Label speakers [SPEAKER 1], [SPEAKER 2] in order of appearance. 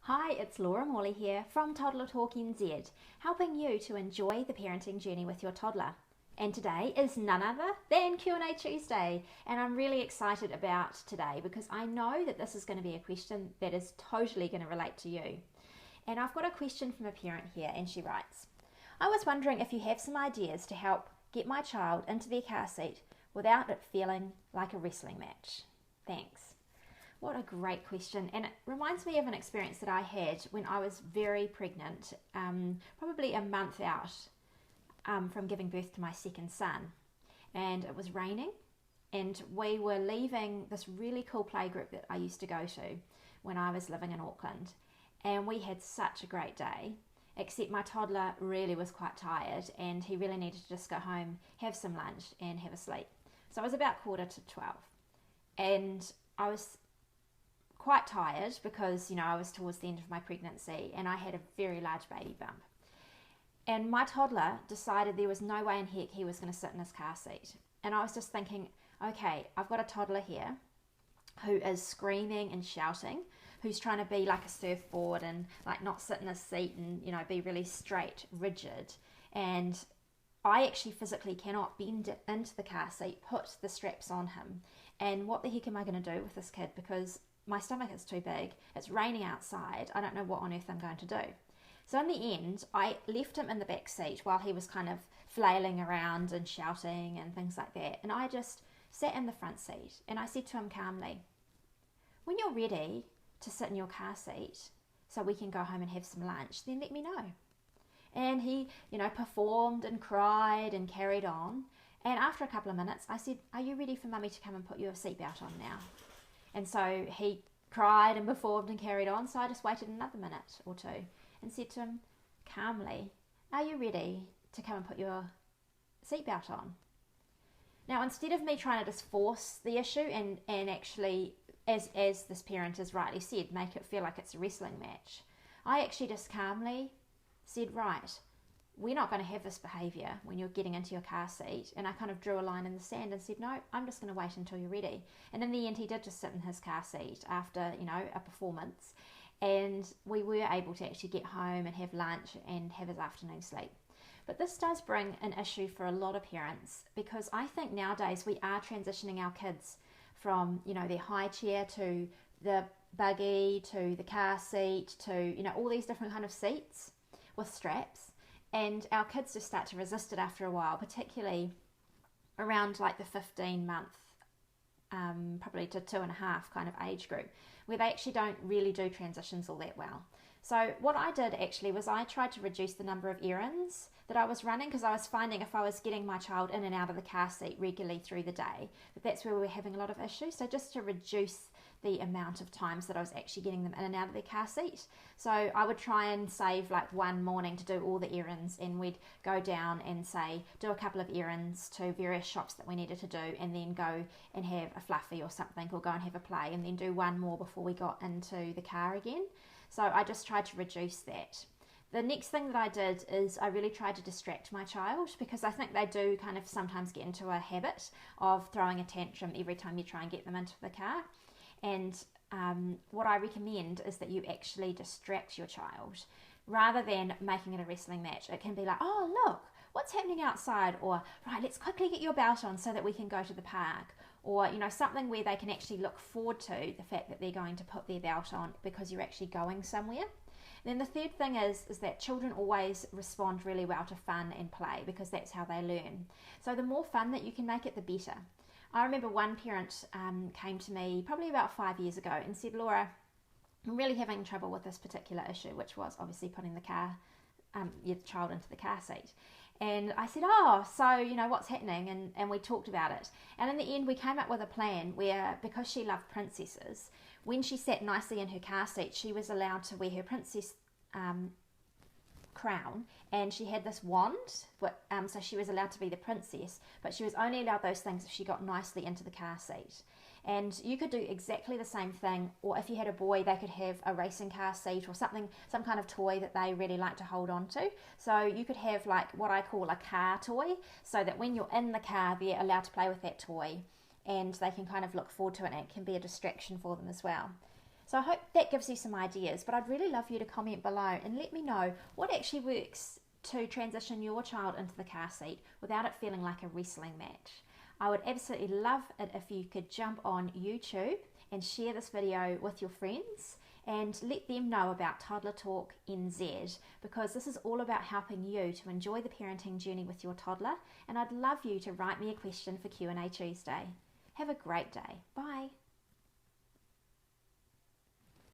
[SPEAKER 1] Hi, it's Laura Morley here from Toddler Talk NZ, helping you to enjoy the parenting journey with your toddler. And today is none other than Q&A Tuesday, and I'm really excited about today because I know that this is going to be a question that is totally going to relate to you. And I've got a question from a parent here, and she writes, I was wondering if you have some ideas to help get my child into their car seat without it feeling like a wrestling match. Thanks. What a great question, and it reminds me of an experience that I had when I was very pregnant, probably a month out from giving birth to my second son, and it was raining, and we were leaving this really cool playgroup that I used to go to when I was living in Auckland, and we had such a great day, except my toddler really was quite tired, and he really needed to just go home, have some lunch, and have a sleep. So it was about 11:45, and I was quite tired because, I was towards the end of my pregnancy and I had a very large baby bump. And my toddler decided there was no way in heck he was going to sit in his car seat. And I was just thinking, okay, I've got a toddler here who is screaming and shouting, who's trying to be like a surfboard and like not sit in his seat and, be really straight, rigid. And I actually physically cannot bend it into the car seat, put the straps on him. And what the heck am I going to do with this kid? Because my stomach is too big, it's raining outside, I don't know what on earth I'm going to do. So in the end, I left him in the back seat while he was kind of flailing around and shouting and things like that. And I just sat in the front seat and I said to him calmly, when you're ready to sit in your car seat so we can go home and have some lunch, then let me know. And he, performed and cried and carried on. And after a couple of minutes, I said, are you ready for mummy to come and put your seatbelt on now? And so he cried and performed and carried on, so I just waited another minute or two and said to him calmly, are you ready to come and put your seatbelt on? Now, instead of me trying to just force the issue and actually, as this parent has rightly said, make it feel like it's a wrestling match, I actually just calmly said, right, we're not going to have this behaviour when you're getting into your car seat. And I kind of drew a line in the sand and said, no, I'm just going to wait until you're ready. And in the end, he did just sit in his car seat after, a performance. And we were able to actually get home and have lunch and have his afternoon sleep. But this does bring an issue for a lot of parents, because I think nowadays we are transitioning our kids from, their high chair to the buggy to the car seat to, all these different kind of seats with straps. And our kids just start to resist it after a while, particularly around like the 15-month, probably to 2.5 kind of age group, where they actually don't really do transitions all that well. So what I did actually was I tried to reduce the number of errands that I was running, because I was finding if I was getting my child in and out of the car seat regularly through the day, that's where we were having a lot of issues. So just to reduce the amount of times that I was actually getting them in and out of their car seat. So I would try and save like one morning to do all the errands, and we'd go down and say do a couple of errands to various shops that we needed to do, and then go and have a fluffy or something, or go and have a play, and then do one more before we got into the car again. So I just tried to reduce that. The next thing that I did is I really tried to distract my child, because I think they do kind of sometimes get into a habit of throwing a tantrum every time you try and get them into the car. And what I recommend is that you actually distract your child rather than making it a wrestling match. It can be like, oh, look, what's happening outside? Or, right, let's quickly get your belt on so that we can go to the park. Or, something where they can actually look forward to the fact that they're going to put their belt on because you're actually going somewhere. Then the third thing is that children always respond really well to fun and play, because that's how they learn. So the more fun that you can make it, the better. I remember one parent came to me probably about 5 years ago and said, Laura, I'm really having trouble with this particular issue, which was obviously putting your child into the car seat. And I said, oh, so, what's happening? And we talked about it. And in the end, we came up with a plan where, because she loved princesses, when she sat nicely in her car seat, she was allowed to wear her princess crown, and she had this wand, so she was allowed to be the princess, but she was only allowed those things if she got nicely into the car seat. And you could do exactly the same thing, or if you had a boy, they could have a racing car seat or something, some kind of toy that they really like to hold on to. So you could have like what I call a car toy, so that when you're in the car, they're allowed to play with that toy and they can kind of look forward to it, and it can be a distraction for them as well. So I hope that gives you some ideas, but I'd really love you to comment below and let me know what actually works to transition your child into the car seat without it feeling like a wrestling match. I would absolutely love it if you could jump on YouTube and share this video with your friends and let them know about Toddler Talk NZ, because this is all about helping you to enjoy the parenting journey with your toddler, and I'd love you to write me a question for Q&A Tuesday. Have a great day. Bye.